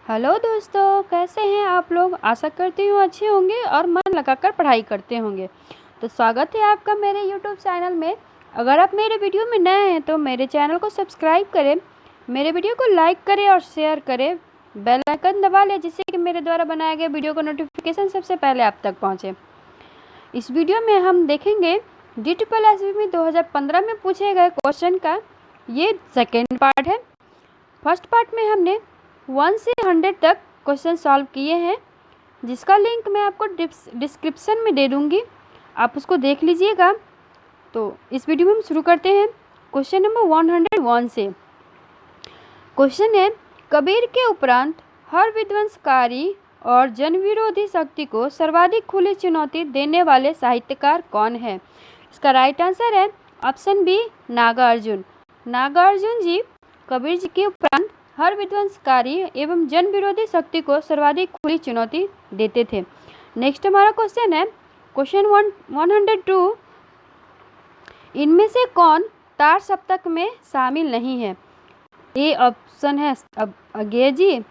Hello दोस्तों, कैसे हैं आप लोग। आशा करती हूँ अच्छे होंगे और मन लगाकर पढ़ाई करते होंगे। तो स्वागत है आपका मेरे यूट्यूब चैनल में। अगर आप मेरे वीडियो में नए हैं तो मेरे चैनल को सब्सक्राइब करें, मेरे वीडियो को लाइक करें और शेयर करें। बेल आइकन दबा लें जिससे कि मेरे द्वारा बनाए गए वीडियो का नोटिफिकेशन सबसे पहले आप तक पहुँचे। इस वीडियो में हम देखेंगे DSSB 2015 में पूछे गए क्वेश्चन का ये सेकेंड पार्ट है। फर्स्ट पार्ट में हमने 1 से 100 तक क्वेश्चन सॉल्व किए हैं, जिसका लिंक मैं आपको डिस्क्रिप्शन में दे दूंगी, आप उसको देख लीजिएगा। तो इस वीडियो में हम शुरू करते हैं क्वेश्चन नंबर 101 से। क्वेश्चन है, कबीर के उपरांत हर विध्वंसकारी और जनविरोधी शक्ति को सर्वाधिक खुली चुनौती देने वाले साहित्यकार कौन है। इसका राइट आंसर है ऑप्शन बी, नागार्जुन। नागार्जुन जी कबीर जी के उपरांत हर विध्वंसकारी एवं जन विरोधी शक्ति को सर्वाधिक खुली चुनौती देते थे। नेक्स्ट हमारा क्वेश्चन है क्वेश्चन 102, इनमें से कौन तार सप्तक में शामिल नहीं है। ए ऑप्शन है अज्ञेय जी,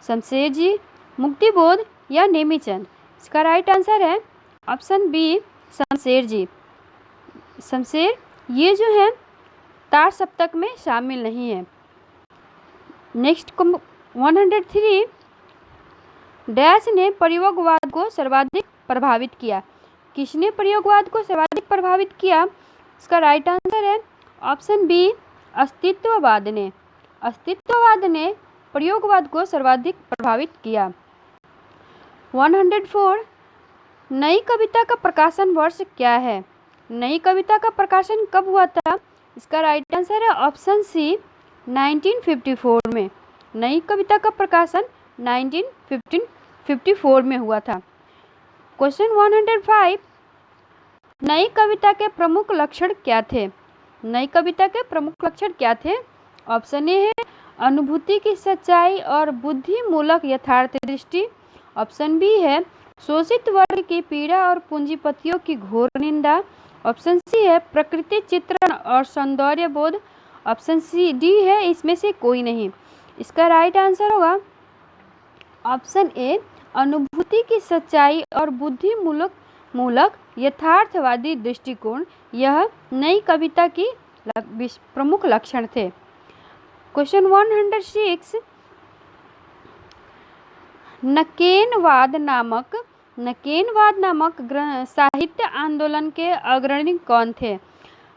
शमशेर जी, मुक्तिबोध या नेमीचंद। इसका राइट आंसर है ऑप्शन बी, शमशेर जी। शमशेर ये जो है तार सप्तक में शामिल नहीं है। नेक्स्ट 103, डैश ने प्रयोगवाद को सर्वाधिक प्रभावित किया। किसने प्रयोगवाद को सर्वाधिक प्रभावित किया। इसका राइट आंसर है ऑप्शन बी, अस्तित्ववाद ने। अस्तित्ववाद ने प्रयोगवाद को सर्वाधिक प्रभावित किया। 104, नई कविता का प्रकाशन वर्ष क्या है। नई कविता का प्रकाशन कब हुआ था। इसका राइट आंसर है ऑप्शन सी, 1954 में। नई कविता का प्रकाशन 1954 में हुआ था। क्वेश्चन 105, नई कविता के प्रमुख लक्षण क्या थे। नई कविता के प्रमुख लक्षण क्या थे। ऑप्शन ए है अनुभूति की सच्चाई और बुद्धिमूलक यथार्थ दृष्टि। ऑप्शन बी है शोषित वर्ग की पीड़ा और पूंजीपतियों की घोर निंदा। ऑप्शन सी है प्रकृति चित्रण और सौंदर्य बोध। ऑप्शन सी डी है इसमें से कोई नहीं। इसका राइट आंसर होगा ऑप्शन ए, अनुभूति की सच्चाई और बुद्धिमूलक यथार्थवादी दृष्टिकोण। यह नई कविता की प्रमुख लक्षण थे। क्वेश्चन 106, नकेनवाद नामक साहित्य आंदोलन के अग्रणी कौन थे।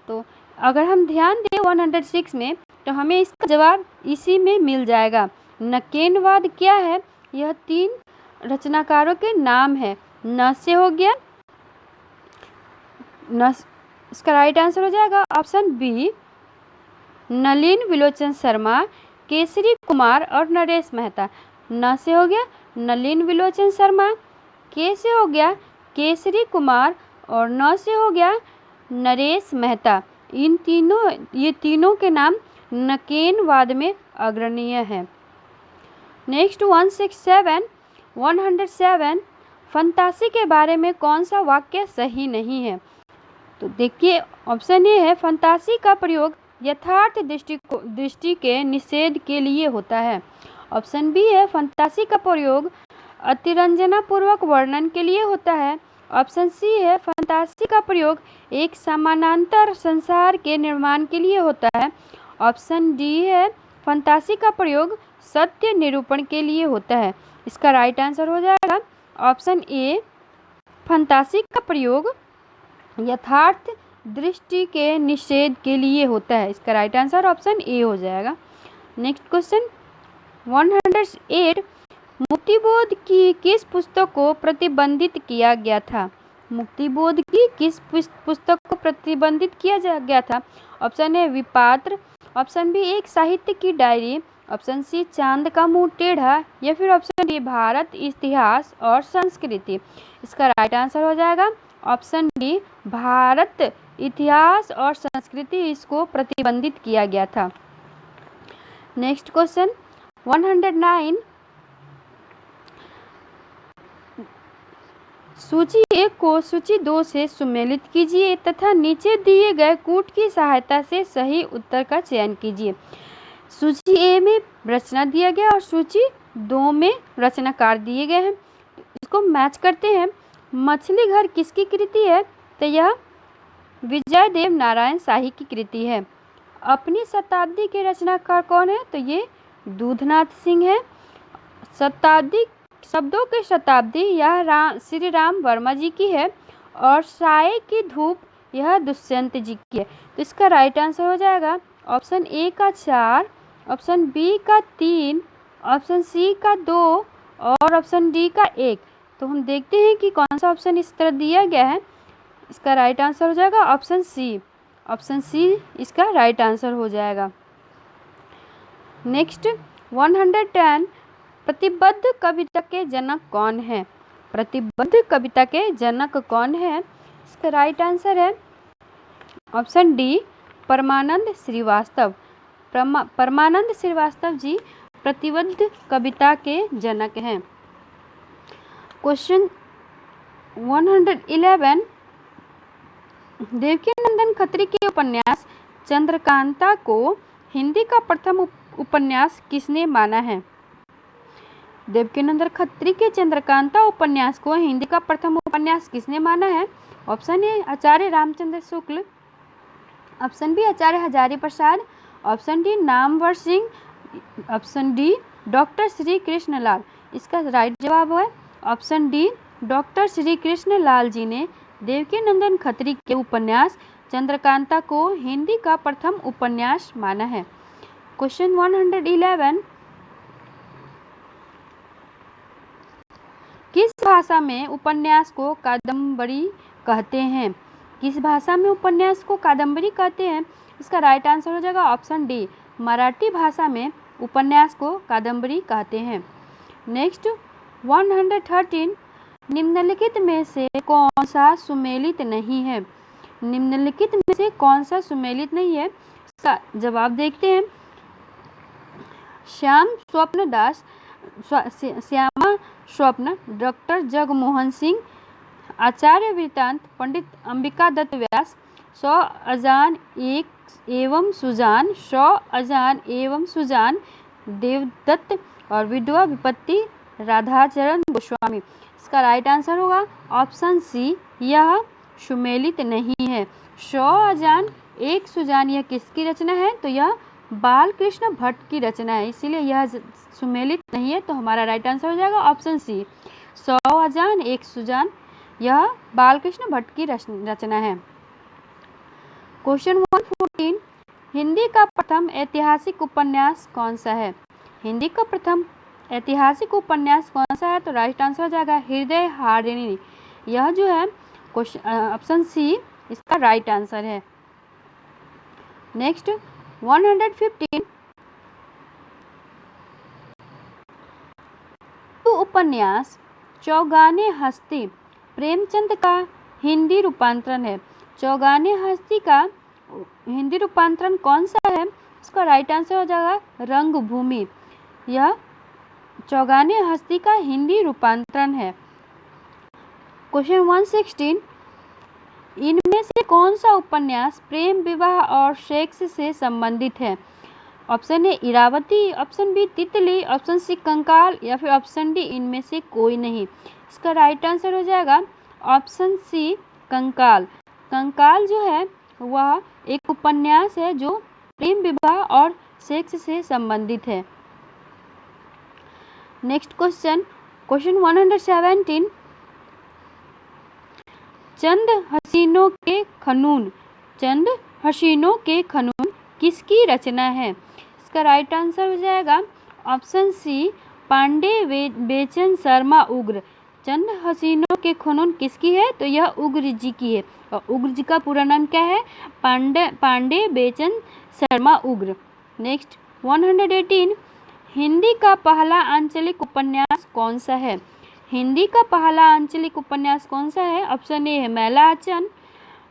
तो अगर हम ध्यान दें 106 में तो हमें इसका जवाब इसी में मिल जाएगा। नकेनवाद क्या है। यह 3 रचनाकारों के नाम है। न से हो गया न, इसका राइट आंसर हो जाएगा ऑप्शन बी, नलिन विलोचन शर्मा, केसरी कुमार और नरेश मेहता। न से हो गया नलिन विलोचन शर्मा, के से हो गया केसरी कुमार और न से हो गया नरेश मेहता। ये तीनों के नाम नकेनवाद में अग्रणीय है। नेक्स्ट 107, फंतासी के बारे में कौन सा वाक्य सही नहीं है। तो देखिए ऑप्शन ए है फंतासी का प्रयोग यथार्थ दृष्टि के निषेध के लिए होता है। ऑप्शन बी है फंतासी का प्रयोग अतिरंजनापूर्वक वर्णन के लिए होता है। ऑप्शन सी है फंतासी का प्रयोग एक समानांतर संसार के निर्माण के लिए होता है। ऑप्शन डी है फंतासी का प्रयोग सत्य निरूपण के लिए होता है। इसका राइट आंसर हो जाएगा ऑप्शन ए, फंतासी का प्रयोग यथार्थ दृष्टि के निषेध के लिए होता है। इसका राइट आंसर ऑप्शन ए हो जाएगा। नेक्स्ट क्वेश्चन 108, मुक्तिबोध की किस पुस्तक को प्रतिबंधित किया गया था। मुक्तिबोध की किस पुस्तक को प्रतिबंधित किया गया था। ऑप्शन ए विपात्र, ऑप्शन बी एक साहित्य की डायरी, ऑप्शन सी चांद का मुंह टेढ़ा या फिर ऑप्शन डी भारत इतिहास और संस्कृति। इसका राइट आंसर हो जाएगा ऑप्शन डी, भारत इतिहास और संस्कृति इसको प्रतिबंधित किया गया था। नेक्स्ट क्वेश्चन 109, सूची 1 को सूची 2 से सुमेलित कीजिए तथा नीचे दिए गए कूट की सहायता से सही उत्तर का चयन कीजिए। सूची ए में रचना दिया गया और सूची दो में रचनाकार दिए गए हैं, तो इसको मैच करते हैं। मछली घर किसकी कृति है? तो यह विजय देव नारायण शाही की कृति है। अपनी शताब्दी के रचनाकार कौन है? तो ये दूधनाथ सिंह है। शताब्दी, शब्दों की शताब्दी यह श्री राम वर्मा जी की है, और साये की धूप यह दुष्यंत जी की है। तो इसका राइट आंसर हो जाएगा ऑप्शन ए का 4, ऑप्शन बी का 3, ऑप्शन सी का 2 और ऑप्शन डी का 1। तो हम देखते हैं कि कौन सा ऑप्शन इस तरह दिया गया है। इसका राइट आंसर हो जाएगा ऑप्शन सी। ऑप्शन सी इसका राइट आंसर हो जाएगा। नेक्स्ट 110, प्रतिबद्ध कविता के जनक कौन है? प्रतिबद्ध कविता के जनक कौन है? इसका राइट आंसर है ऑप्शन डी, परमानंद श्रीवास्तव। परमानंद श्रीवास्तव जी प्रतिबद्ध कविता के जनक हैं। क्वेश्चन 111, देवकीनंदन खत्री के उपन्यास चंद्रकांता को हिंदी का प्रथम उपन्यास किसने माना है? देवकीनंदन खत्री के चंद्रकांता उपन्यास को हिंदी का प्रथम उपन्यास किसने माना है? Option A Acharya Ramchandra Shukla, option B Acharya Hazari Prasad, option D Namvar Singh, option D doctor Shri Krishna Lal. इसका राइट जवाब है option D, doctor Shri Krishna Lal ji ने देवकीनंदन खत्री के उपन्यास चंद्रकांता को हिंदी का प्रथम उपन्यास माना है। क्वेश्चन 111, किस भाषा में उपन्यास को कादम्बरी कहते हैं? किस भाषा में उपन्यास को कादम्बरी कहते हैं? इसका राइट आंसर हो जाएगा ऑप्शन डी, मराठी भाषा में उपन्यास को कादम्बरी कहते हैं। नेक्स्ट 113, निम्नलिखित में से कौन सा सुमेलित नहीं है? निम्नलिखित में से कौन सा सुमेलित नहीं है? इसका जवाब देखते हैं। श्यामा स्वप्न, डॉक्टर जगमोहन सिंह, आचार्य वृत्तांत, पंडित अंबिका दत्त व्यास, 100 अजान एवं सुजान, 100 अजान एवं सुजान देवदत्त और विधवा विपत्ति राधाचरण गोस्वामी। इसका राइट आंसर होगा ऑप्शन सी, यह सुमेलित नहीं है। 100 अजान एक सुजान यह किसकी रचना है? तो यह बालकृष्ण भट्ट की रचना है, इसीलिए यह सुमेलित नहीं है। तो हमारा राइट आंसर हो जाएगा ऑप्शन सी, 100 अजान एक सुजान यह बालकृष्ण भट्ट की रचना है। क्वेश्चन 114, हिंदी का प्रथम ऐतिहासिक उपन्यास कौन सा है? हिंदी का प्रथम ऐतिहासिक उपन्यास कौन सा है? तो राइट आंसर हो जाएगा हृदय हारिणी। यह जो है ऑप्शन सी इसका राइट आंसर है। नेक्स्ट 115, उपन्यास चौगाने हस्ती प्रेमचंद का हिंदी रूपांतरण है। चौगाने हस्ती का हिंदी रूपांतरण कौन सा है? इसका राइट आंसर हो जाएगा रंगभूमि। यह चौगाने हस्ती का हिंदी रूपांतरण है। क्वेश्चन 116, इनमें से कौन सा उपन्यास प्रेम विवाह और सेक्स से संबंधित है? Option A Iravati, option B Titli, option C Kankal या फिर ऑप्शन डी इनमें से कोई नहीं। इसका राइट आंसर हो जाएगा ऑप्शन सी कंकाल। कंकाल जो है वह एक उपन्यास है जो प्रेम विवाह और सेक्स से संबंधित है। नेक्स्ट क्वेश्चन 117, चंद हसीनों के खनून, चंद हसीनों के खनून किसकी रचना है? इसका राइट आंसर हो जाएगा ऑप्शन सी पांडे बेचन शर्मा उग्र। चंद हसीनों के खनून किसकी है? तो यह उग्र जी की है, और उग्र जी का पूरा नाम क्या है? पांडे बेचन शर्मा उग्र। नेक्स्ट 118, हिंदी का पहला आंचलिक उपन्यास कौन सा है? हिंदी का पहला आंचलिक उपन्यास कौन सा है? ऑप्शन ए है मैला आचन,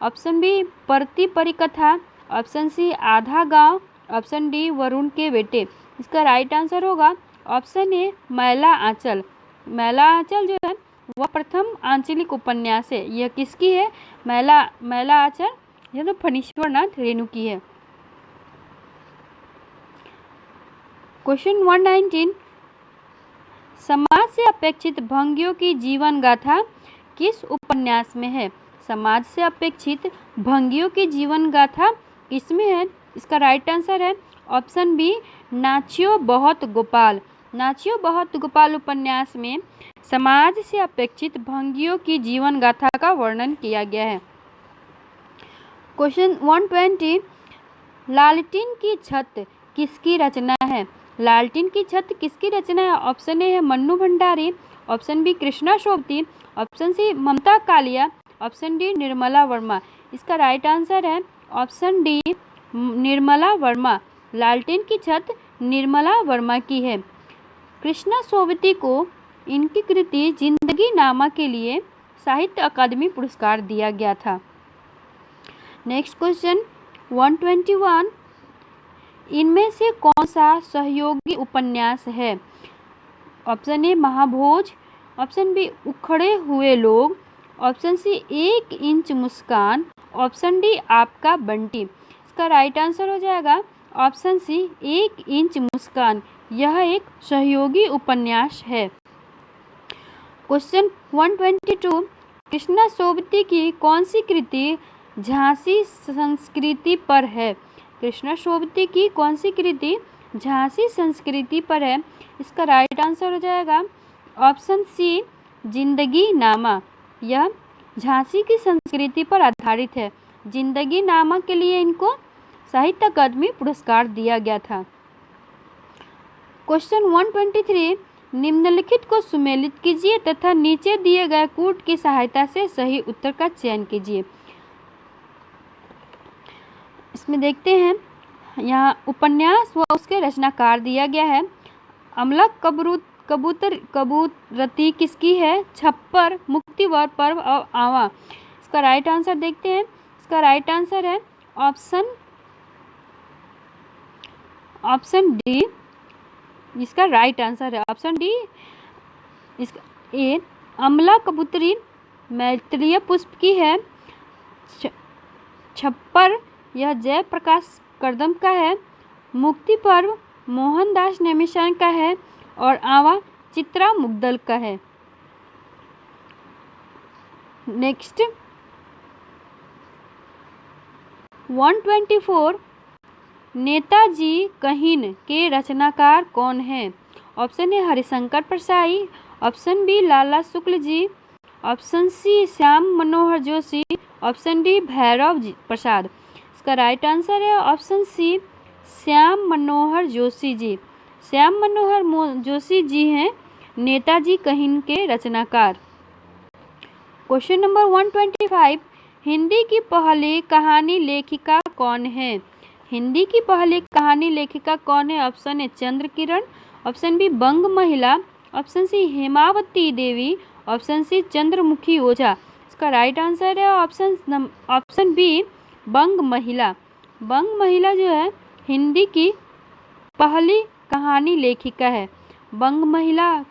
ऑप्शन बी परती परिकथा, ऑप्शन सी आधा गांव, ऑप्शन डी वरुण के बेटे। इसका राइट आंसर होगा ऑप्शन ए मैला आंचल। मैला आंचल जो है वह प्रथम आंचलिक उपन्यास है। यह किसकी है? मैला आंचल यह तो फणीश्वर नाथ रेणु की है। क्वेश्चन 119, समाज से अपेक्षित भंगियों की जीवन गाथा किस उपन्यास में है? समाज से अपेक्षित भंगियों की जीवन गाथा किसमें है? इसका राइट आंसर है ऑप्शन बी, नाचियो बहुत गोपाल। नाचियो बहुत गोपाल उपन्यास में समाज से अपेक्षित भंगियों की जीवन गाथा का वर्णन किया गया है। क्वेश्चन 120, लालटेन की छत किसकी रचना है? लालटेन की छत किसकी रचना है? ऑप्शन ए है Mannu Bhandari, option B Krishna Sobti, option C Mamta Kalia, option D Nirmala Verma. इसका राइट आंसर है ऑप्शन डी, निर्मला वर्मा। लालटेन की छत निर्मला वर्मा की है। कृष्णा सोबती को इनकी कृति जिंदगी नामा के लिए साहित्य अकादमी पुरस्कार दिया गया था। नेक्स्ट क्वेश्चन 121, इनमें से कौन सा सहयोगी उपन्यास है? ऑप्शन ए महाभोज, ऑप्शन बी उखड़े हुए लोग, ऑप्शन सी 1 इंच मुस्कान, ऑप्शन डी आपका बंटी। इसका राइट आंसर हो जाएगा ऑप्शन सी 1 इंच मुस्कान। यह एक सहयोगी उपन्यास है। क्वेश्चन 122, कृष्णा सोबती की कौन सी कृति झांसी संस्कृति पर है? कृष्णा सोबती की कौन सी कृति झांसी संस्कृति पर है? इसका राइट आंसर हो जाएगा ऑप्शन सी, जिंदगी नामा। यह झांसी की संस्कृति पर आधारित है। जिंदगी नामा के लिए इनको साहित्य अकादमी पुरस्कार दिया गया था। क्वेश्चन 123, निम्नलिखित को सुमेलित कीजिए तथा नीचे दिए गए कूट की सहायता से सही उत्तर का चयन कीजिए। इसमें देखते हैं, यहाँ उपन्यास व उसके रचनाकार दिया गया है। अमला कबूतरती किसकी है? छप्पर, मुक्तिवर, पर्व और आवा। इसका राइट आंसर देखते हैं। इसका राइट आंसर है ऑप्शन डी। इसका राइट आंसर है ऑप्शन डी। इसका ए, अमला कबूतरी मैत्रेय पुष्प की है। छप्पर यह जयप्रकाश कदम का है। मुक्ति पर्व मोहनदास नेमिशान का है और आवा चित्रा मुग्दल का है। नेक्स्ट 124, नेताजी कहिन के रचनाकार कौन है? Option A Harishankar Parsai, option B Lala Shukla ji, option C Shyam Manohar Joshi, option D Bhairav Prasad. इसका राइट आंसर है ऑप्शन सी, श्याम मनोहर जोशी जी। श्याम मनोहर जोशी जी हैं नेताजी कहिन के रचनाकार। क्वेश्चन नंबर 125, हिंदी की पहली कहानी लेखिका कौन है? हिंदी की पहली कहानी लेखिका कौन है? Option A Chandra Kiran, option B Bang Mahila, option C Hemavati Devi, option C Chandramukhi Ojha. इसका राइट आंसर है ऑप्शन बी, बंग महिला। बंग महिला जो है हिंदी की पहली कहानी लेखिका है। बंग महिला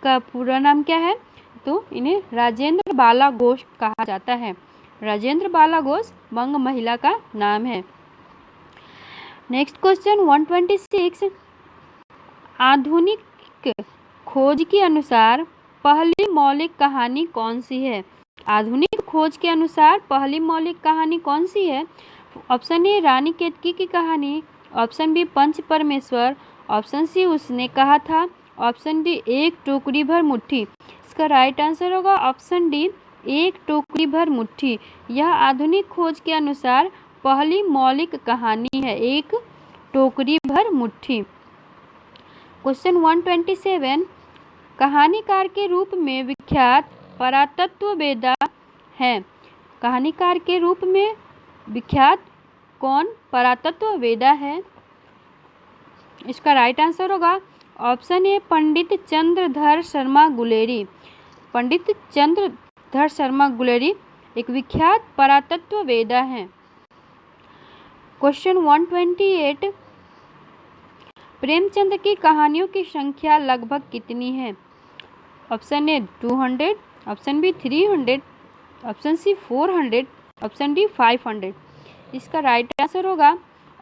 का पूरा नाम क्या है? तो इन्हें राजेंद्र बाला घोष कहा जाता है। राजेंद्र बाला घोष बंग महिला का नाम है। नेक्स्ट क्वेश्चन 126, आधुनिक खोज के अनुसार पहली मौलिक कहानी कौन सी है? आधुनिक खोज के अनुसार पहली मौलिक कहानी कौन सी है? ऑप्शन ए रानी केतकी की कहानी, ऑप्शन बी पंच परमेश्वर, ऑप्शन सी उसने कहा था, ऑप्शन डी एक टोकरी भर मुट्ठी। इसका राइट आंसर होगा ऑप्शन डी, एक टोकरी भर मुट्ठी। यह आधुनिक खोज के अनुसार पहली मौलिक कहानी है, एक टोकरी भर मुट्ठी। क्वेश्चन 127, कहानीकार के रूप में विख्यात परातत्ववेदा है। कहानीकार के रूप में विख्यात कौन परातत्ववेदा है? इसका राइट आंसर होगा ऑप्शन ए पंडित चंद्रधर शर्मा गुलेरी। पंडित चंद्रधर शर्मा गुलेरी एक विख्यात परातत्ववेदा हैं। क्वेश्चन 128, प्रेमचंद की कहानियों की संख्या लगभग कितनी है? Option A 200, option B 300, option C 400, option D 500। इसका राइट आंसर होगा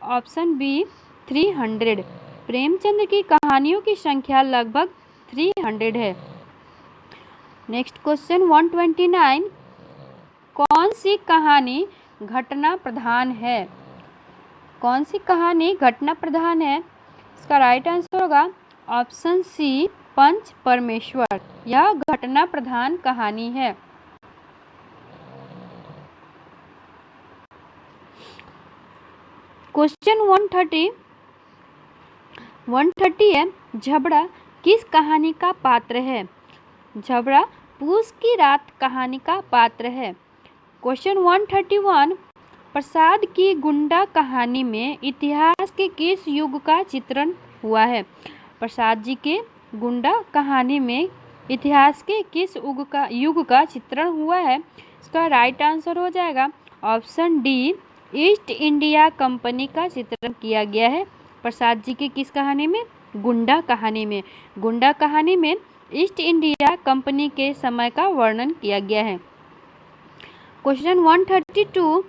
ऑप्शन बी 300। प्रेमचंद की कहानियों की संख्या लगभग 300 है। नेक्स्ट क्वेश्चन 129, कौन सी कहानी घटना प्रधान है? कौन सी कहानी घटना प्रधान है? इसका राइट आंसर होगा ऑप्शन सी, पंच परमेश्वर। यह घटना प्रधान कहानी है। क्वेश्चन 130 है, झबड़ा किस कहानी का पात्र है? झबड़ा पूस की रात कहानी का पात्र है। क्वेश्चन 131, प्रसाद की गुंडा कहानी में इतिहास के किस युग का चित्रण हुआ है? प्रसाद जी के गुंडा कहानी में इतिहास के किस युग का चित्रण हुआ है? इसका राइट आंसर हो जाएगा option D, east India company का चित्रण किया गया है प्रसाद जी की किस कहानी में? गुंडा कहानी में। गुंडा कहानी में ईस्ट इंडिया कंपनी के समय का वर्णन किया गया है। क्वेश्चन 132,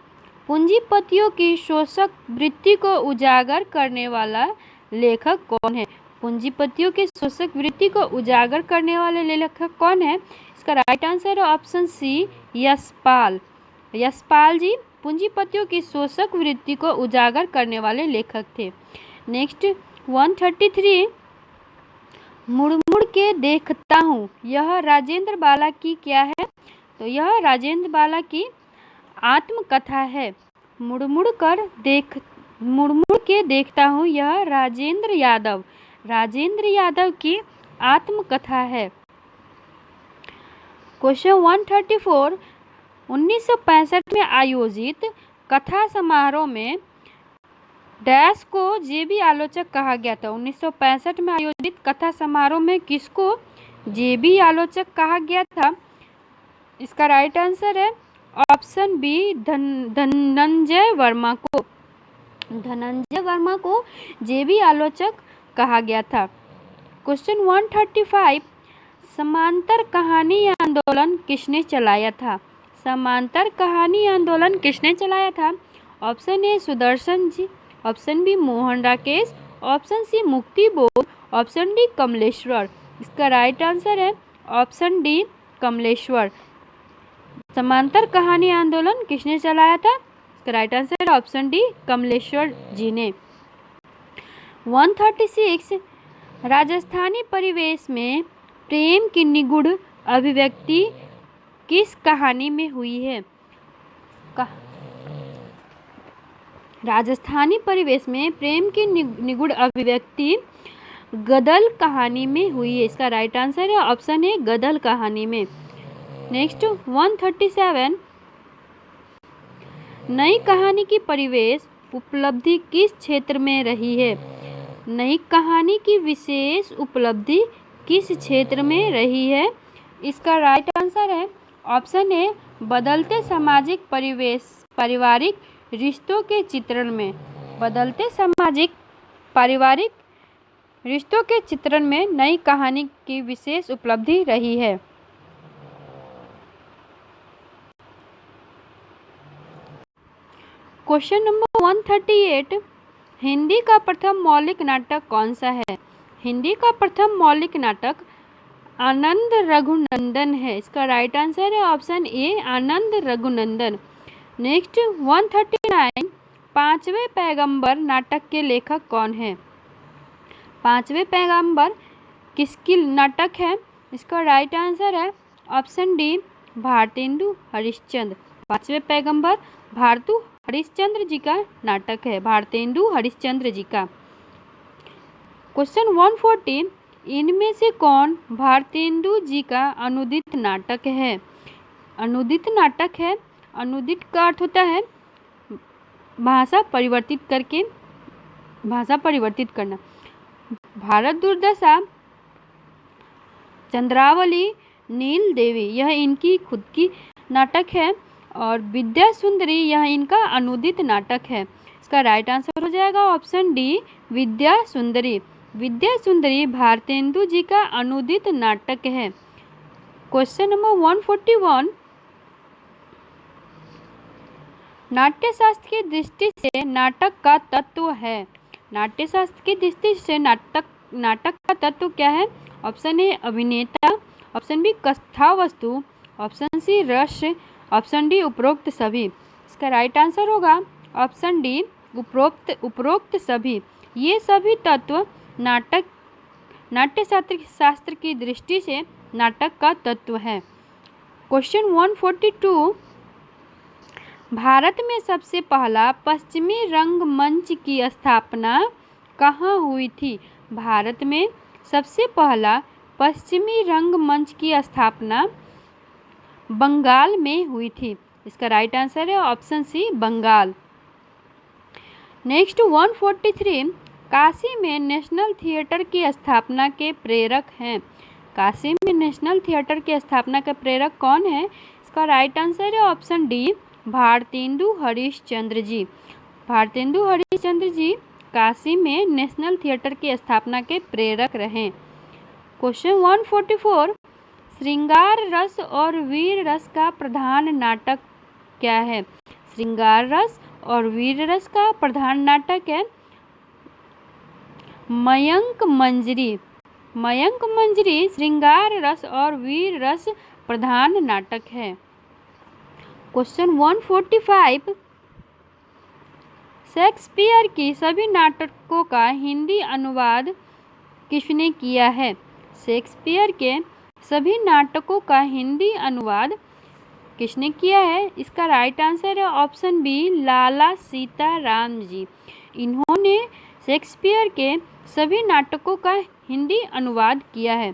पूंजीपतियों की शोषक वृत्ति को उजागर करने वाला लेखक कौन है? पूंजीपतियों की शोषक वृत्ति को उजागर करने वाले लेखक कौन है? इसका राइट आंसर है ऑप्शन सी, यशपाल। यशपाल जी पूंजीपतियों की शोषक वृत्ति को उजागर करने वाले लेखक थे। नेक्स्ट 133, मुड़ मुड़ के देखता हूँ, यह राजेंद्र बाला की क्या है? तो यह राजेंद्र बाला की आत्मकथा है। मुड़ मुड़ के देखता हूँ, यह राजेंद्र यादव की आत्मकथा है। क्वेश्चन 134, 1965 में आयोजित कथा समारोह में डैश को जेबी आलोचक कहा गया था। 1965 में आयोजित कथा समारोह में किसको जेबी आलोचक कहा गया था? इसका राइट आंसर है ऑप्शन बी, धनंजय वर्मा को। धनंजय वर्मा को जेबी आलोचक कहा गया था। क्वेश्चन 135, समांतर कहानी आंदोलन किसने चलाया था? समांतर कहानी आंदोलन किसने चलाया था? Option A Sudarshan ji, option B Mohan Rakesh, option C Mukti Bodh, option D Kamleshwar. इसका राइट आंसर है ऑप्शन डी, कमलेश्वर। समांतर कहानी आंदोलन किसने चलाया था? इसका राइट आंसर है ऑप्शन डी, कमलेश्वर जी ने। 136, राजस्थानी परिवेश में प्रेम की निगूढ़ अभिव्यक्ति किस कहानी में हुई है? राजस्थानी परिवेश में प्रेम की निगूढ़ अभिव्यक्ति गदल कहानी में हुई है। इसका राइट आंसर है ऑप्शन ए, गदल कहानी में। नेक्स्ट 137, नई कहानी की परिवेश उपलब्धि किस क्षेत्र में रही है? नई कहानी की विशेष उपलब्धि किस क्षेत्र में रही है? इसका राइट आंसर है ऑप्शन ए, बदलते सामाजिक परिवेश पारिवारिक रिश्तों के चित्रण में। बदलते सामाजिक पारिवारिक रिश्तों के चित्रण में नई कहानी की विशेष उपलब्धि रही है। क्वेश्चन नंबर 138, हिंदी का प्रथम मौलिक नाटक कौन सा है? हिंदी का प्रथम मौलिक नाटक आनंद रघुनंदन है। इसका राइट आंसर है ऑप्शन ए, आनंद रघुनंदन। नेक्स्ट 139, पांचवें पैगंबर नाटक के लेखक कौन है? पांचवें पैगंबर किसकी नाटक है? इसका राइट आंसर है ऑप्शन डी, भारतेंदु हरिश्चंद्र। पांचवें पैगंबर भारतु हरिश्चंद्र जी का नाटक है, भारतेंदु हरिश्चंद्र जी का। क्वेश्चन 140, इनमें से कौन भारतेंदु जी का अनुदित नाटक है? अनुदित नाटक है। अनुदित का अर्थ होता है भाषा परिवर्तित करना। भारत दुर्दशा, चंद्रावली, नील देवी यह इनकी खुद की नाटक है और विद्या सुंदरी यह इनका अनुदित नाटक है। इसका राइट आंसर हो जाएगा ऑप्शन डी, विद्या सुंदरी। विद्या सुंदरी भारतेंदु जी का अनुदित नाटक है। क्वेश्चन नंबर 141, नाट्यशास्त्र की दृष्टि से नाटक का तत्व है। नाट्यशास्त्र की दृष्टि से नाटक का तत्व क्या है? ऑप्शन ए अभिनेता, ऑप्शन बी कथा वस्तु, ऑप्शन सी रस, ऑप्शन डी उपरोक्त सभी। इसका राइट आंसर होगा ऑप्शन डी उपरोक्त सभी। ये सभी तत्व नाट्य शास्त्र की दृष्टि से नाटक का तत्व है। क्वेश्चन 142, भारत में सबसे पहला पश्चिमी रंगमंच की स्थापना कहाँ हुई थी? भारत में सबसे पहला पश्चिमी रंगमंच की स्थापना बंगाल में हुई थी। इसका राइट आंसर है option C Bengal. Next 143, Kashi में नेशनल थिएटर की स्थापना के प्रेरक हैं। काशी में नेशनल थिएटर की स्थापना के प्रेरक कौन है? इसका राइट आंसर है ऑप्शन डी भारतेंदु हरीशचंद्र जी। भारतेंदु हरीशचंद्र जी काशी में नेशनल थिएटर की स्थापना के प्रेरक रहे। क्वेश्चन 144, श्रृंगार रस और वीर रस का प्रधान नाटक क्या है? श्रृंगार रस और वीर रस का प्रधान नाटक है मयंक मंजरी। मयंक मंजरी श्रृंगार रस और वीर रस प्रधान नाटक है। क्वेश्चन 145, शेक्सपियर की सभी नाटकों का हिंदी अनुवाद किसने किया है? शेक्सपियर के सभी नाटकों का हिंदी अनुवाद किसने किया है? इसका राइट आंसर है ऑप्शन बी लाला सीताराम जी। इन्होंने शेक्सपियर के सभी नाटकों का हिंदी अनुवाद किया है।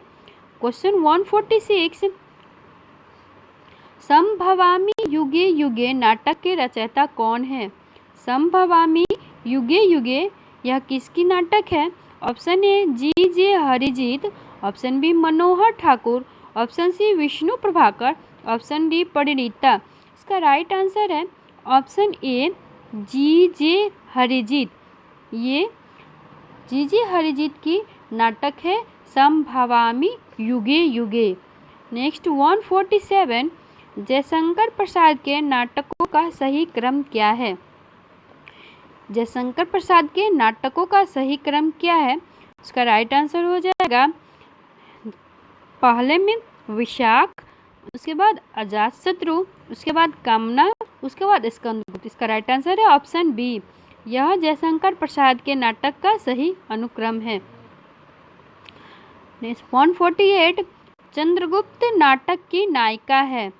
क्वेश्चन 146, संभवामि युगे युगे नाटक के रचयिता कौन है? संभवामि युगे युगे यह किसकी नाटक है? Option A G J. Harijeet, option B Manohar Thakur, option C Vishnu Prabhakar, option D Parineeta. इसका राइट आंसर है ऑप्शन ए जी.जे. हरिजीत। ये जी.जे. हरिजीत की नाटक है संभवामि युगे युगे। नेक्स्ट 147, जयशंकर प्रसाद के नाटकों का सही क्रम क्या है? जयशंकर प्रसाद के नाटकों का सही क्रम क्या है? इसका राइट आंसर हो जाएगा पहले में विशाख, उसके बाद अजातशत्रु, उसके बाद कामना, उसके बाद स्कंदगुप्त। इसका राइट आंसर है ऑप्शन बी। यह जयशंकर प्रसाद के नाटक का सही अनुक्रम है। नेक्स्ट 148, चंद्रगुप्त नाटक की नायिका है।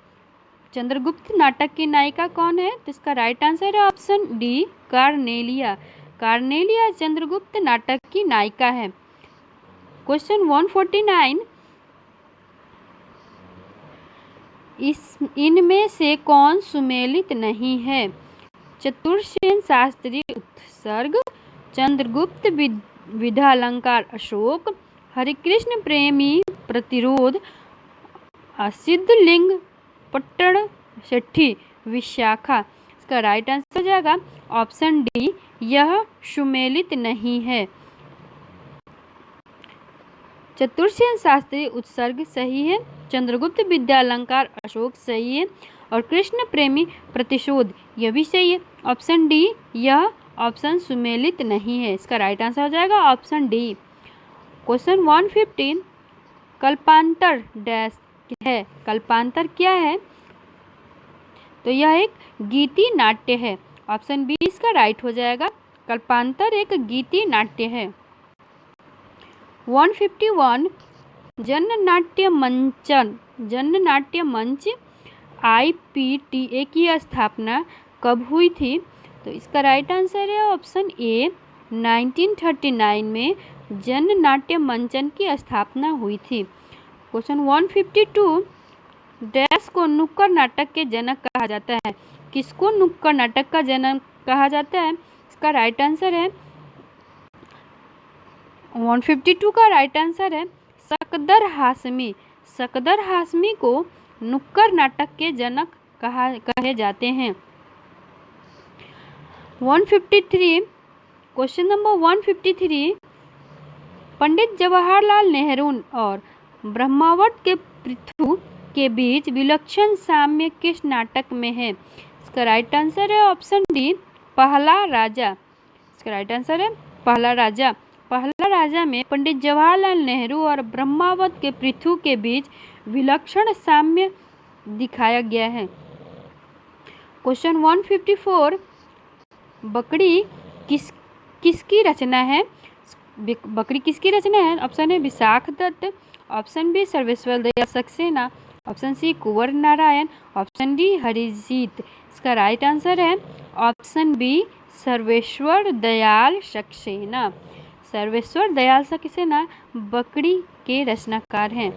चंद्रगुप्त नाटक की नायिका कौन है? तो इसका राइट आंसर है option D Cornelia. Cornelia Chandragupta नाटक की नायिका है। क्वेश्चन 149, इनमें से कौन सुमेलित नहीं है? चतुर्सेन शास्त्री उत्सर्ग, चंद्रगुप्त विद्यालंकार अशोक, हरिकृष्ण प्रेमी प्रतिरोध, सिद्धलिंग पट्टण शेट्टी विशाखा। इसका राइट आंसर हो जाएगा ऑप्शन डी, यह सुमेलित नहीं है। चतुर्सेन शास्त्री उत्सर्ग सही है, चंद्रगुप्त विद्यालंकार अशोक सही है, और कृष्ण प्रेमी प्रतिशोध यह भी सही है। ऑप्शन डी, यह ऑप्शन सुमेलित नहीं है। इसका राइट आंसर हो जाएगा ऑप्शन डी। क्वेश्चन 115, कल्पांतर डैश है। कल्पांतर क्या है? तो यह एक गीति नाट्य है। ऑप्शन बी इसका राइट हो जाएगा। कल्पांतर एक गीति नाट्य है। 151, जननाट्य मंच IPTA की स्थापना कब हुई थी? तो इसका राइट आंसर है ऑप्शन ए 1939 में जननाट्य मंचन की स्थापना हुई थी। क्वेश्चन 152, डैश को नुक्कड़ नाटक के जनक कहा जाता है। किसको नुक्कड़ नाटक का जनक कहा जाता है? इसका राइट आंसर है 152 का राइट आंसर है सकदर हाशमी। सकदर हाशमी को नुक्कड़ नाटक के जनक कहे जाते हैं। 153, क्वेश्चन नंबर 153, पंडित जवाहरलाल नेहरू और ब्रह्मावत के पृथु के बीच विलक्षण साम्य किस नाटक में है? इसका राइट आंसर है ऑप्शन डी, पहला राजा। इसका राइट आंसर है पहला राजा। पहला राजा में पंडित जवाहरलाल नेहरू और ब्रह्मावत के पृथु के बीच विलक्षण साम्य दिखाया गया है। क्वेश्चन 154, बकरी किसकी रचना है? बकरी किसकी रचना है? Option A Vishakh Datt, option B Sarveshwar Dayal Saxena, option C Kunwar Narayan, option D Harijeet. इसका राइट आंसर है ऑप्शन बी सर्वेश्वर दयाल सक्सेना। सर्वेश्वर दयाल सक्सेना बकरी के रचनाकार हैं।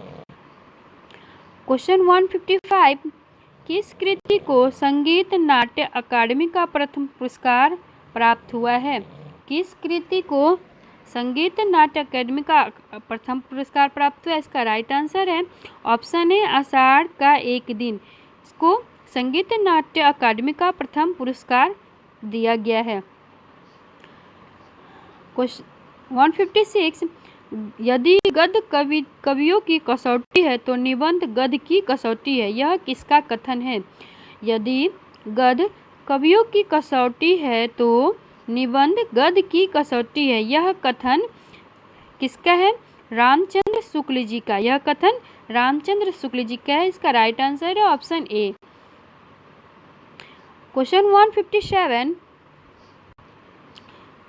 क्वेश्चन 155, किस कृति को संगीत नाट्य अकादमी का प्रथम पुरस्कार प्राप्त हुआ है? किस कृति को संगीत नाट्य अकादमी का प्रथम पुरस्कार प्राप्त हुआ? इसका राइट आंसर है ऑप्शन ए आषाढ़ का एक दिन। इसको संगीत नाट्य अकादमी का प्रथम पुरस्कार दिया गया है। क्वेश्चन 156, यदि गद्य कवियों की कसौटी है तो निबंध गद्य की कसौटी है, यह किसका कथन है? यदि गद्य कवियों की कसौटी है तो निबंध गद्य की कसौटी है, यह कथन किसका है? रामचंद्र शुक्ल जी का। यह कथन रामचंद्र शुक्ल जी का है। इसका राइट आंसर है ऑप्शन ए। क्वेश्चन 157,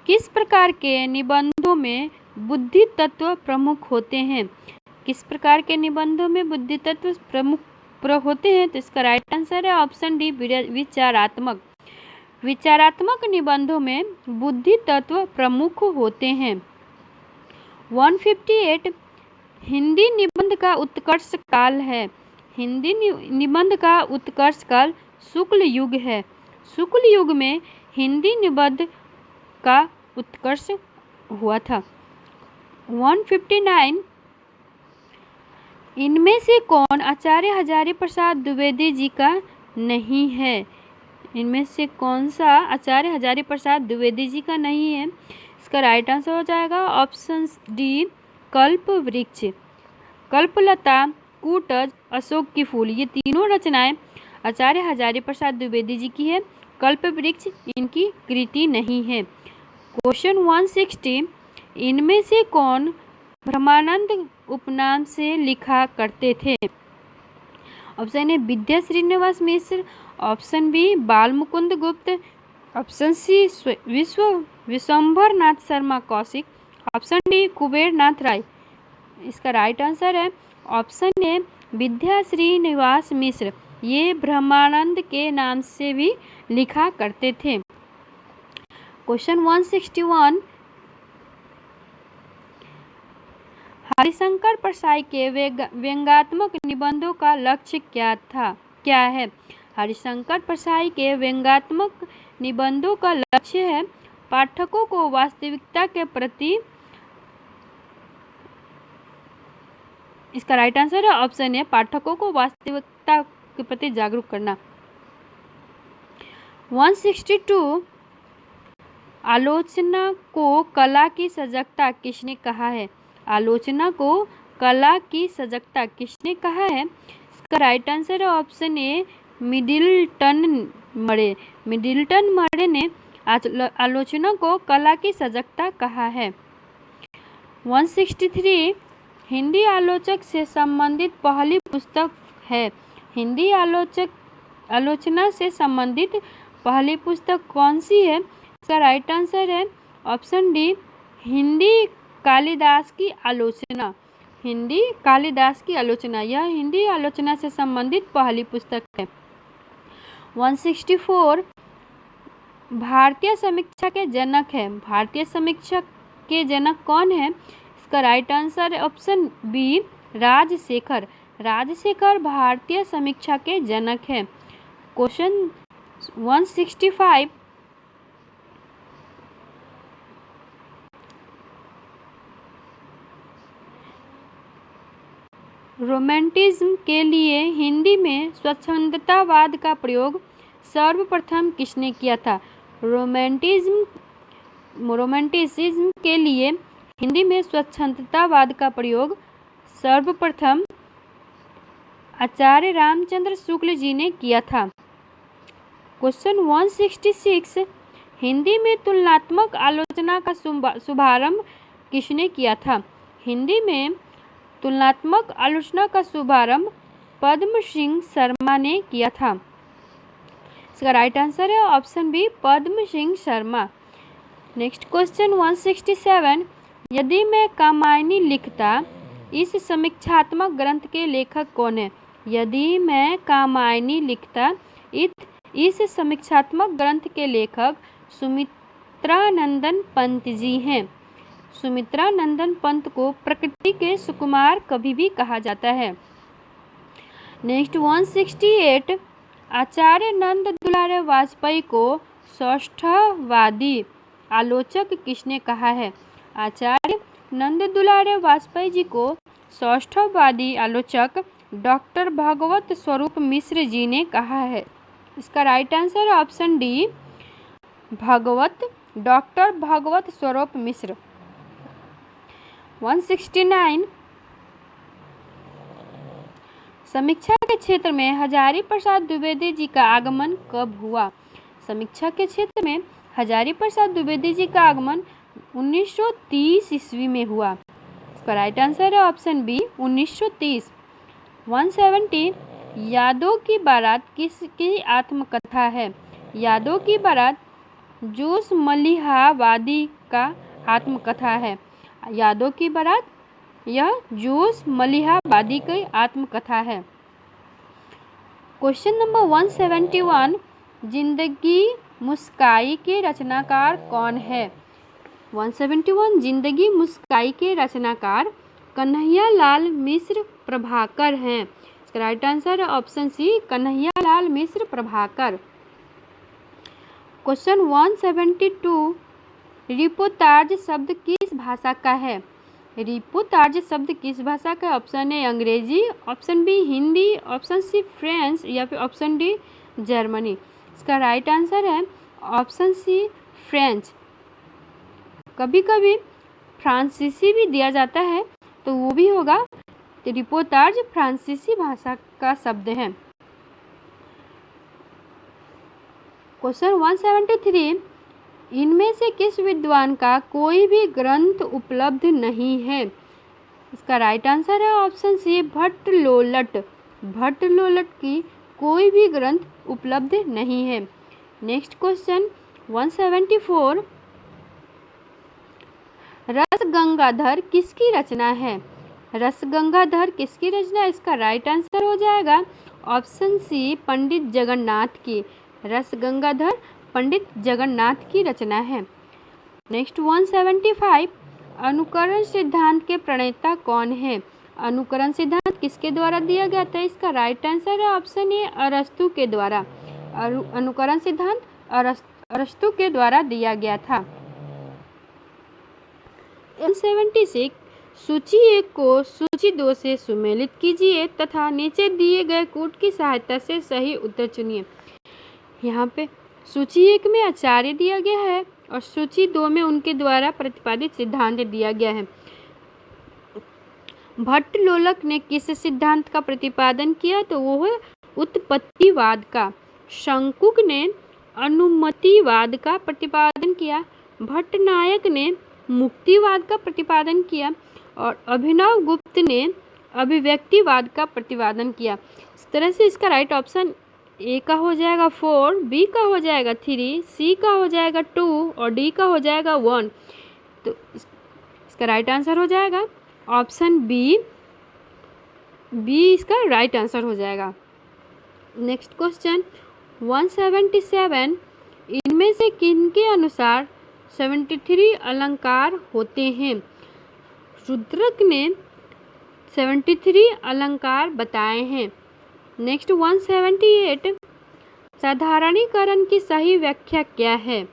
किस प्रकार के निबंधों में बुद्धि तत्व प्रमुख होते हैं? किस प्रकार के निबंधों में बुद्धि तत्व प्रमुख होते हैं? तो इसका राइट आंसर है ऑप्शन डी विचारात्मक। विचारात्मक निबंधों में बुद्धि तत्व प्रमुख होते हैं। 158, हिंदी निबंध का उत्कर्ष काल है। हिंदी निबंध का उत्कर्ष काल शुक्ल युग है। शुक्ल युग में हिंदी निबंध का उत्कर्ष हुआ था। 159, इनमें से कौन आचार्य हजारी प्रसाद द्विवेदी जी का नहीं है? इनमें से कौन सा आचार्य हजारी प्रसाद द्विवेदी जी का नहीं है? इसका राइट आंसर हो जाएगा ऑप्शन डी कल्प वृक्ष। कल्पलता, कूटज, अशोक की फूल, ये तीनों रचनाएं आचार्य हजारी प्रसाद द्विवेदी जी की है। कल्प वृक्ष इनकी कृति नहीं है। क्वेश्चन 160, इनमें से कौन ब्रह्मानंद उपनाम से लिखा करते थे? Option A Vidya Shrinivas Mishra, option B Bal Mukund Gupt, option C Vishwambhar Nath Sharma Kaushik, option D Kuber Nath Rai. इसका राइट आंसर है ऑप्शन ए विद्या श्रीनिवास मिश्र। ये ब्रह्मानंद के नाम से भी लिखा करते थे। क्वेश्चन 161, हरिशंकर परसाई के व्यंग्यात्मक निबंधों का लक्ष्य क्या है? हरिशंकर परसाई के व्यंग्यात्मक निबंधों का लक्ष्य है पाठकों को वास्तविकता के प्रति, इसका राइट आंसर है ऑप्शन ए पाठकों को वास्तविकता के प्रति जागरूक करना। 162, आलोचना को कला की सजगता किसने कहा है? आलोचना को कला की सजगता किसने कहा है? इसका राइट आंसर है ऑप्शन ए मिडिल्टन मरे। मिडिल्टन मरे ने आलोचना को कला की सजगता कहा है। 163, हिंदी आलोचक से संबंधित पहली पुस्तक है। हिंदी आलोचना से संबंधित पहली पुस्तक कौन सी है? इसका राइट आंसर है ऑप्शन डी हिंदी कालिदास की आलोचना। हिंदी कालिदास की आलोचना, यह हिंदी आलोचना से संबंधित पहली पुस्तक है। 164, भारतीय समीक्षा के जनक है। भारतीय समीक्षा के जनक कौन है? इसका राइट आंसर है ऑप्शन बी राजशेखर। राजशेखर भारतीय समीक्षा के जनक है। क्वेश्चन 165, रोमांटिज्म के लिए हिंदी में स्वच्छंदतावाद का प्रयोग सर्वप्रथम किसने किया था? रोमांटिसिज्म के लिए हिंदी में स्वच्छंदतावाद का प्रयोग सर्वप्रथम आचार्य रामचंद्र शुक्ल जी ने किया था। क्वेश्चन 166, हिंदी में तुलनात्मक आलोचना का शुभारंभ किसने किया था? हिंदी में तुलनात्मक आलोचना का शुभारंभ पद्म सिंह शर्मा ने किया था। इसका राइट आंसर है ऑप्शन बी, पद्म सिंह शर्मा। नेक्स्ट क्वेश्चन 167, यदि मैं कामायनी लिखता, इस समीक्षात्मक ग्रंथ के लेखक कौन है? यदि मैं कामायनी लिखता, इस समीक्षात्मक ग्रंथ के लेखक सुमित्रानंदन पंत जी हैं। सुमित्रानंदन पंत को प्रकृति के सुकुमार कवि भी कहा जाता है। नेक्स्ट 168, आचार्य नंद दुलारे वाजपेयी को सौष्ठववादी आलोचक किसने कहा है? आचार्य नंद दुलारे वाजपेयी जी को सौष्ठववादी आलोचक डॉक्टर भगवत स्वरूप मिश्र जी ने कहा है। इसका right answer option D, doctor Bhagwat Swaroop Mishra. 169, समीक्षा के क्षेत्र में हजारी प्रसाद द्विवेदी जी का आगमन कब हुआ? समीक्षा के क्षेत्र में हजारी प्रसाद द्विवेदी जी का आगमन 1930 ईस्वी में हुआ। इसका राइट आंसर है ऑप्शन बी, 1930। 170, यादों की बारात किसकी आत्मकथा है? यादों की बारात जोश मलिहाबादी का आत्मकथा है। यादों की बारात यह जोश मलिहाबादी की आत्मकथा है। क्वेश्चन नंबर 171, जिंदगी मुस्काई के रचनाकार कौन है? 171, जिंदगी मुस्काई के रचनाकार कन्हैया लाल मिश्र प्रभाकर हैं। इसका राइट आंसर है ऑप्शन सी, कन्हैया लाल मिश्र प्रभाकर। क्वेश्चन 172, रिपोर्टाज शब्द किस भाषा का है? रिपोर्टाज शब्द किस भाषा का? Option A Angrezi, option B Hindi, option C French या फिर ऑप्शन डी जर्मनी। इसका राइट आंसर है ऑप्शन सी, फ्रेंच। कभी कभी फ्रांसीसी भी दिया जाता है तो वो भी होगा। तो रिपोर्टाज फ्रांसीसी भाषा का शब्द है। क्वेश्चन 173, इनमें से किस विद्वान का कोई भी ग्रंथ उपलब्ध नहीं है? इसका राइट आंसर है ऑप्शन सी, भट्टलोलट। भट्टलोलट की कोई भी ग्रंथ उपलब्ध नहीं है। नेक्स्ट क्वेश्चन 174, रसगंगाधर किसकी रचना है? रसगंगाधर किसकी रचना? इसका राइट आंसर हो जाएगा ऑप्शन सी, पंडित जगन्नाथ की। रसगंगाधर पंडित जगन्नाथ की रचना है। नेक्स्ट 175, अनुकरण सिद्धांत के प्रणेता कौन है? अनुकरण सिद्धांत किसके द्वारा दिया गया था? इसका राइट आंसर है ऑप्शन ए, अरस्तु के द्वारा। अनुकरण सिद्धांत अरस्तु के द्वारा दिया गया था। 176, सूची 1 को सूची 2 से सुमेलित कीजिए तथा नीचे दिए गए कूट की सहायता से सही उत्तर चुनिए। यहाँ पे सूची 1 में आचार्य दिया गया है और सूची 2 में उनके द्वारा प्रतिपादित सिद्धांत दिया गया है। भट्टलोलक ने किस सिद्धांत का प्रतिपादन किया? तो वो है उत्पत्तिवाद का। शंकुक ने अनुमतिवाद का प्रतिपादन किया। भट्टनायक ने मुक्तिवाद का प्रतिपादन किया और अभिनव गुप्त ने अभिव्यक्तिवाद का प्रतिपादन किया। इस तरह से इसका राइट ऑप्शन ए का हो जाएगा 4, बी का हो जाएगा 3, सी का हो जाएगा 2 और डी का हो जाएगा 1। तो इसका राइट आंसर हो जाएगा ऑप्शन बी इसका राइट आंसर हो जाएगा। नेक्स्ट क्वेश्चन 177, इनमें से किनके अनुसार 73 अलंकार होते हैं? रुद्रक ने 73 अलंकार बताए हैं। नेक्स्ट 178, साधारणीकरण की सही व्याख्या क्या है?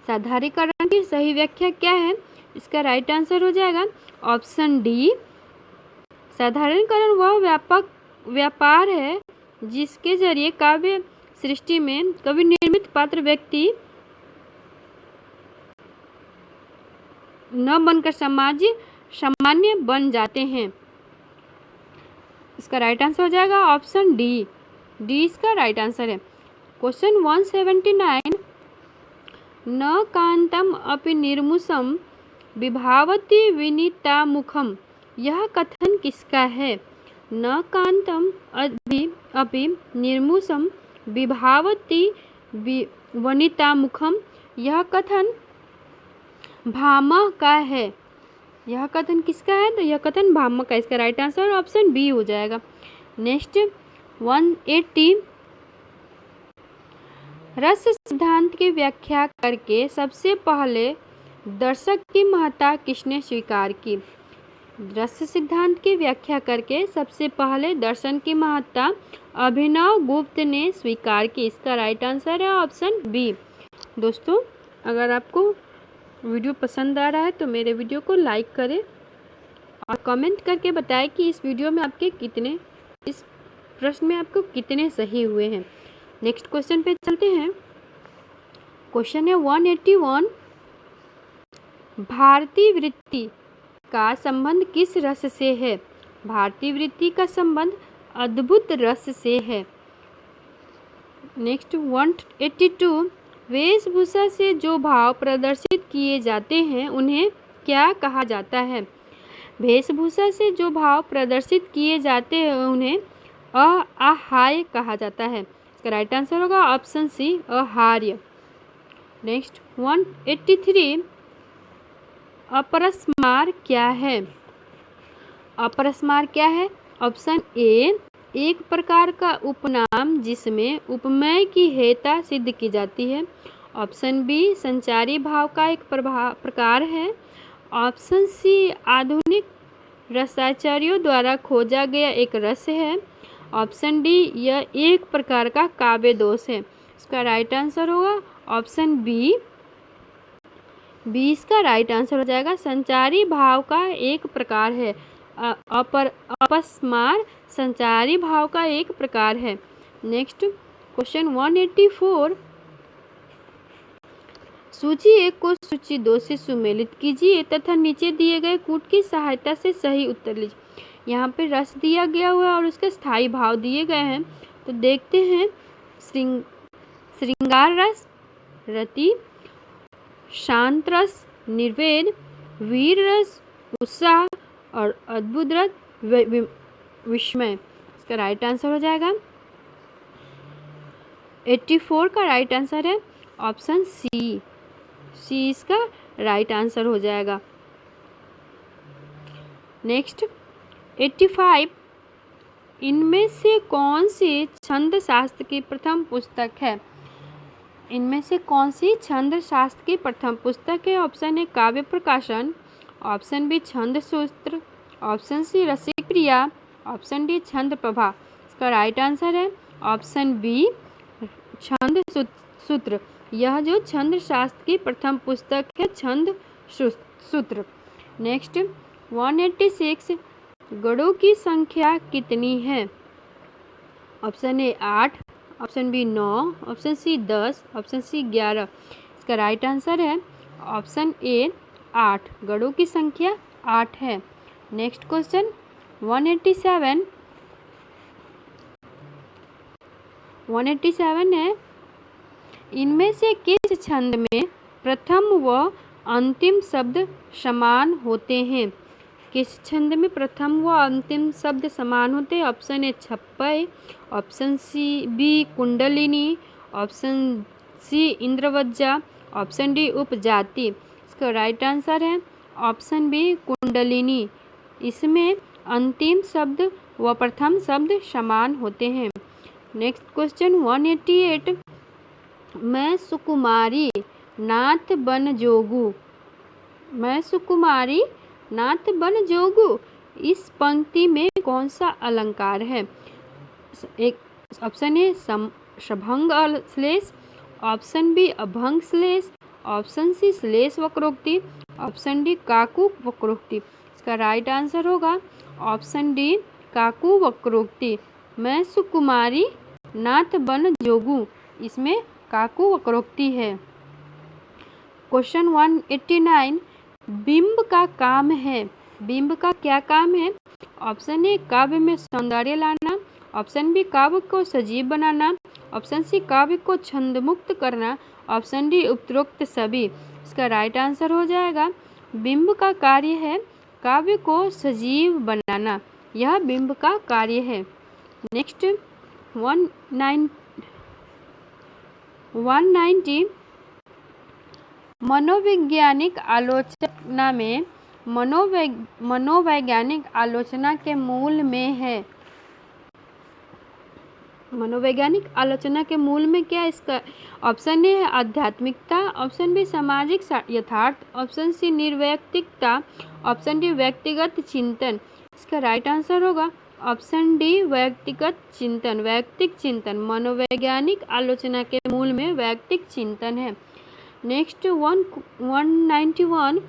साधारणीकरण की सही व्याख्या क्या है? इसका राइट आंसर हो जाएगा ऑप्शन डी, साधारणीकरण वह व्यापार है जिसके जरिए काव्य सृष्टि में कवि निर्मित पात्र व्यक्ति न बनकर सामान्य बन जाते हैं। इसका राइट आंसर हो जाएगा ऑप्शन डी इसका राइट आंसर है। क्वेश्चन 179, न कांतम अपि निर्मुषम विभावती विनीता मुखम, यह कथन किसका है? न कांतम अपि निर्मुषम विभावती वनिता मुखम, यह कथन भामह का है। यह कथन किसका है? तो यह कथन भामह का। इसका राइट आंसर ऑप्शन बी हो जाएगा। नेक्स्ट 180, रस सिद्धांत की व्याख्या करके सबसे पहले दर्शक की महत्ता किसने स्वीकार की? रस सिद्धांत की व्याख्या करके सबसे पहले दर्शन की महत्ता अभिनव गुप्त ने स्वीकार की। इसका राइट आंसर है ऑप्शन बी। दोस्तों, अगर आपको वीडियो पसंद आ रहा है तो मेरे वीडियो को लाइक करें और कमेंट करके बताएं कि इस वीडियो में आपके कितने, इस प्रश्न में आपको कितने सही हुए हैं। नेक्स्ट क्वेश्चन पे चलते हैं। क्वेश्चन है 181, भारतीय वृत्ति का संबंध किस रस से है? भारतीय वृत्ति का संबंध अद्भुत रस से है। नेक्स्ट 182, वेशभूषा से जो भाव प्रदर्शित किए जाते हैं उन्हें क्या कहा जाता है? वेशभूषा से जो भाव प्रदर्शित किए जाते हैं उन्हें आहार्य कहा जाता है। इसका राइट आंसर होगा ऑप्शन सी, आहार्य। नेक्स्ट 183, अपरस्मार क्या है? अपरस्मार क्या है? ऑप्शन ए, एक प्रकार का उपनाम जिसमें उपमेय की हेता सिद्ध की जाती है। ऑप्शन बी, संचारी भाव का एक प्रकार है। ऑप्शन सी, आधुनिक रसाचार्यों द्वारा खोजा गया एक रस है। ऑप्शन डी, यह एक प्रकार का काव्य दोष है। इसका राइट आंसर होगा ऑप्शन बी। बी इसका राइट आंसर हो जाएगा। संचारी भाव का एक प्रकार है। अपस्मार संचारी भाव का एक प्रकार है। नेक्स्ट क्वेश्चन 184, सूची 1 को सूची 2 से सुमेलित कीजिए तथा नीचे दिए गए कूट की सहायता से सही उत्तर लीजिए। यहाँ पे रस दिया गया हुआ है और उसके स्थायी भाव दिए गए हैं, तो देखते हैं। श्रृंगार रस, रति, शांत रस, निर्वेद, वीर रस, उत्साह और अद्भुत रस, विस्मय। इसका राइट आंसर हो जाएगा 84 का राइट आंसर है ऑप्शन सी। सी इसका राइट आंसर हो जाएगा। नेक्स्ट 85, इनमें से कौन सी छंद शास्त्र की प्रथम पुस्तक है? इनमें से कौन सी छंद शास्त्र की प्रथम पुस्तक है? ऑप्शन ए, काव्य प्रकाशन। ऑप्शन बी, छंद सूत्र। ऑप्शन सी, रसिक प्रिया। ऑप्शन डी, छंद प्रभा। इसका राइट आंसर है ऑप्शन बी, छंद सूत्र। यह जो छंद शास्त्र की प्रथम पुस्तक है, छंद सूत्र। नेक्स्ट 186, गणों की संख्या कितनी है? Option A 8, option B 9, option C 10, option C 11। इसका राइट आंसर है ऑप्शन ए 8। गणों की संख्या 8 है। नेक्स्ट क्वेश्चन 187 है, इनमें से किस छंद में प्रथम व अंतिम शब्द समान होते हैं? किस छंद में प्रथम व अंतिम शब्द समान होते हैं? ऑप्शन ए छप्पय, ऑप्शन सी बी कुंडलिनी, ऑप्शन सी इंद्रवज्जा, ऑप्शन डी उपजाति। इसका राइट आंसर है ऑप्शन बी कुंडलिनी। इसमें अंतिम शब्द व प्रथम शब्द समान होते हैं। नेक्स्ट क्वेश्चन 188, मैं सुकुमारी नाथ बन जोगू। मैं सुकुमारी नाथ बन जोगू, इस पंक्ति में कौन सा अलंकार है? एक ऑप्शन ए सभंग श्लेष, ऑप्शन बी अभंग श्लेष, ऑप्शन सी श्लेष वक्रोक्ति, ऑप्शन डी काकू वक्रोक्ति। इसका राइट आंसर होगा ऑप्शन डी काकू वक्रोक्ति। मैं सुकुमारी नाथ बन जोगू, इसमें काकू वक्रोक्ति है। क्वेश्चन 189, बिंब का काम है। बिंब का क्या काम है? ऑप्शन ए काव्य में सौंदर्य लाना, ऑप्शन बी काव्य को सजीव बनाना, ऑप्शन सी काव्य को छंद मुक्त करना, ऑप्शन डी उपरोक्त सभी। इसका राइट आंसर हो जाएगा बिंब का कार्य है काव्य को सजीव बनाना, यह बिंब का कार्य है। नेक्स्ट 190 मनोवैज्ञानिक आलोचना में मनोवैज्ञानिक आलोचना के मूल में है। मनोवैज्ञानिक आलोचना के मूल में क्या इसका ऑप्शन ए है आध्यात्मिकता, ऑप्शन बी सामाजिक यथार्थ, ऑप्शन सी निर्वैयक्तिकता, ऑप्शन डी व्यक्तिगत चिंतन। इसका राइट आंसर होगा ऑप्शन डी वैयक्तिगत चिंतन। वैयक्तिक चिंतन मनोवैज्ञानिक आलोचना के मूल में वैयक्तिक चिंतन है। नेक्स्ट 191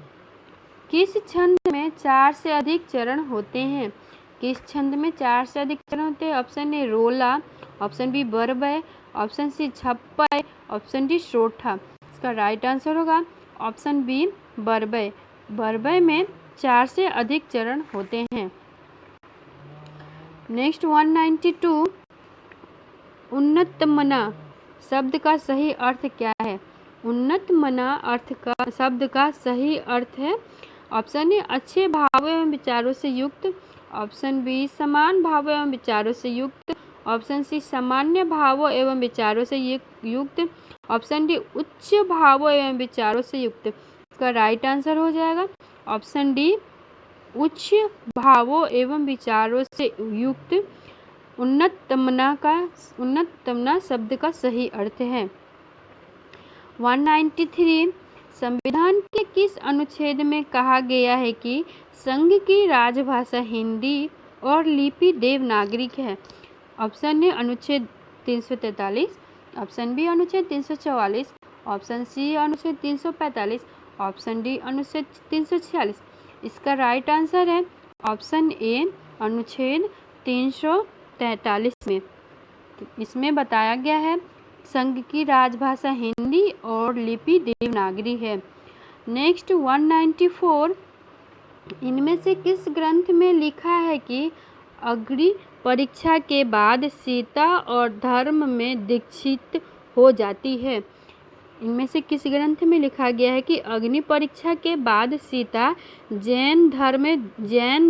किस छंद में 4 से अधिक चरण होते हैं? किस छंद में 4 से अधिक चरण होते हैं? ऑप्शन ए रोला, ऑप्शन बी बरबय, ऑप्शन सी छप्पय, ऑप्शन डी सोठा। इसका राइट आंसर होगा ऑप्शन बी बरबय। बरबय में 4 से अधिक चरण होते हैं। नेक्स्ट 192 उन्नतमना शब्द का सही अर्थ क्या है? उन्नतमना शब्द का सही अर्थ है ऑप्शन ए अच्छे भावों एवं विचारों से युक्त, ऑप्शन बी समान भावों एवं विचारों से युक्त, ऑप्शन सी सामान्य भावों एवं विचारों से युक्त, ऑप्शन डी उच्च भावों एवं विचारों से युक्त। इसका राइट आंसर हो जाएगा ऑप्शन डी उच्च भावों एवं विचारों से युक्त उन्नतमना शब्द का सही अर्थ है। 193 संविधान के किस अनुच्छेद में कहा गया है कि संघ की राजभाषा हिंदी और लिपि देवनागरिक है? ऑप्शन ए अनुच्छेद 343, ऑप्शन बी अनुच्छेद 344, ऑप्शन सी अनुच्छेद 345, ऑप्शन डी अनुच्छेद 346। इसका राइट आंसर है ऑप्शन ए अनुच्छेद 343 में। इसमें बताया गया है संघ की राजभाषा हिंदी और लिपि देवनागरी है। नेक्स्ट 194 इनमें से किस ग्रंथ में लिखा है कि अग्नि परीक्षा के बाद सीता और धर्म में दीक्षित हो जाती है? इनमें से किस ग्रंथ में लिखा गया है कि अग्नि परीक्षा के बाद सीता जैन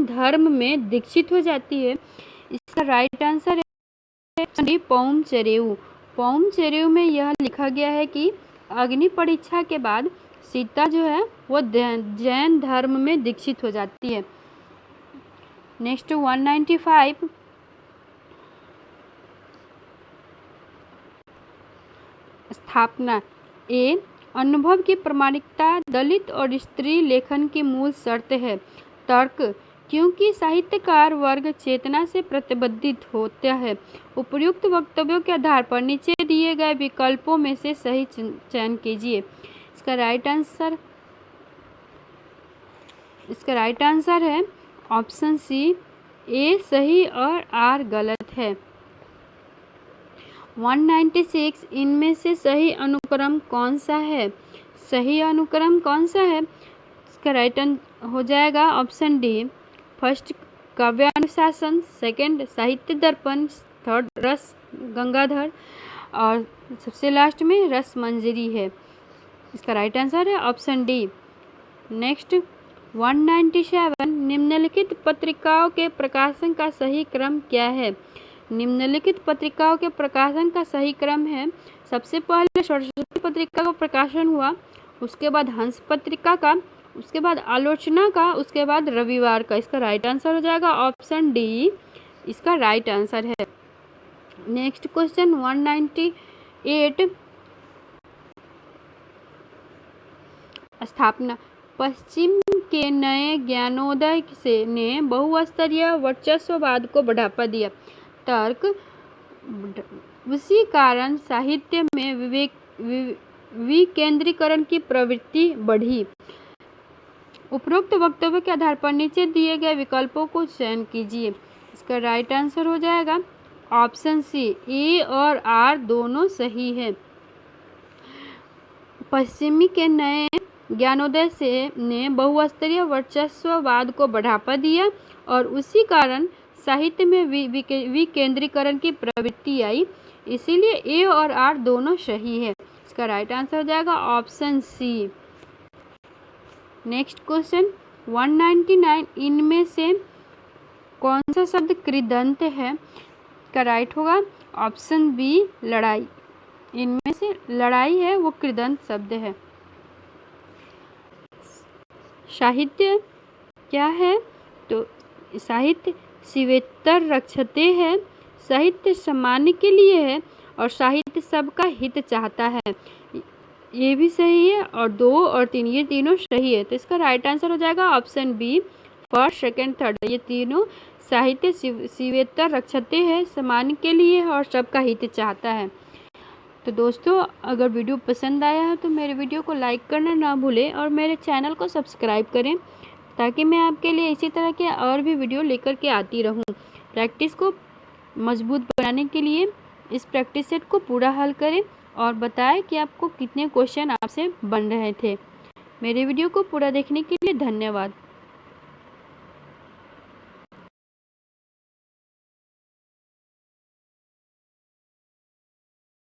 धर्म में दीक्षित हो जाती है? इसका राइट आंसर है पौमचरेऊ। पौमचरेऊ में यह लिखा गया है कि अग्नि परीक्षा के बाद सीता जो है वो जैन धर्म में दीक्षित हो जाती है। नेक्स्ट 195 स्थापना ए अनुभव की प्रामाणिकता दलित और स्त्री लेखन की मूल शर्त है। तर्क क्योंकि साहित्यकार वर्ग चेतना से प्रतिबद्धित होता है। उपयुक्त वक्तव्यों के आधार पर नीचे दिए गए विकल्पों में से सही चयन कीजिए। इसका राइट आंसर है ऑप्शन सी ए सही और आर गलत है। 196 इनमें से सही अनुक्रम कौन सा है? सही अनुक्रम कौन सा है? इसका राइट हो जाएगा ऑप्शन डी। फर्स्ट काव्यानुशासन, सेकंड साहित्य दर्पण, थर्ड रस गंगाधर और सबसे लास्ट में रस मंजरी है। इसका राइट आंसर है ऑप्शन डी। नेक्स्ट 197 निम्नलिखित पत्रिकाओं के प्रकाशन का सही क्रम क्या है? निम्नलिखित पत्रिकाओं के प्रकाशन का सही क्रम है सबसे पहले सरस्वती पत्रिका का प्रकाशन हुआ, उसके बाद हंस पत्रिका का, उसके बाद आलोचना का, उसके बाद रविवार का। इसका राइट आंसर हो जाएगा ऑप्शन डी। इसका राइट आंसर है। नेक्स्ट क्वेश्चन 198 स्थापना पश्चिम के नए ज्ञानोदय ने बहुस्तरीय वर्चस्ववाद को बढ़ावा दिया। तर्क उसी कारण साहित्य में विकेंद्रीकरण की प्रवृत्ति बढ़ी। उपरोक्त वक्तव्य के आधार पर नीचे दिए गए विकल्पों को चयन कीजिए। इसका राइट आंसर हो जाएगा ऑप्शन सी ए और आर दोनों सही है। पश्चिमी के नए ज्ञानोदय ने बहुस्तरीय वर्चस्ववाद को बढ़ावा दिया और उसी कारण साहित्य में विकेंद्रीकरण की प्रवृत्ति आई, इसीलिए ए और आर दोनों सही है। इसका राइट आंसर हो जाएगा ऑप्शन सी। नेक्स्ट क्वेश्चन 199, इनमें से कौन सा शब्द कृदंत है? का राइट होगा ऑप्शन बी लड़ाई। इनमें से लड़ाई है वो कृदंत शब्द है। साहित्य क्या है? तो साहित्य शिवेतर रक्षते है, साहित्य सामान्य के लिए है और साहित्य सबका हित चाहता है। ये भी सही है और 2 और 3 ये तीनों सही है। तो इसका राइट आंसर हो जाएगा option B first, second, third. ये तीनों साहित्य शिवेतर रक्षते है, सामान्य के लिए है और सबका हित चाहता है। तो दोस्तों अगर वीडियो पसंद आया है तो मेरे वीडियो को लाइक करना ना भूलें और मेरे चैनल को सब्सक्राइब करें ताकि मैं आपके लिए इसी तरह के और भी वीडियो लेकर के आती रहूं। प्रैक्टिस को मजबूत बनाने के लिए इस प्रैक्टिस सेट को पूरा हल करें और बताएं कि आपको कितने क्वेश्चन आपसे बन रहे थे। मेरे वीडियो को पूरा देखने के लिए धन्यवाद।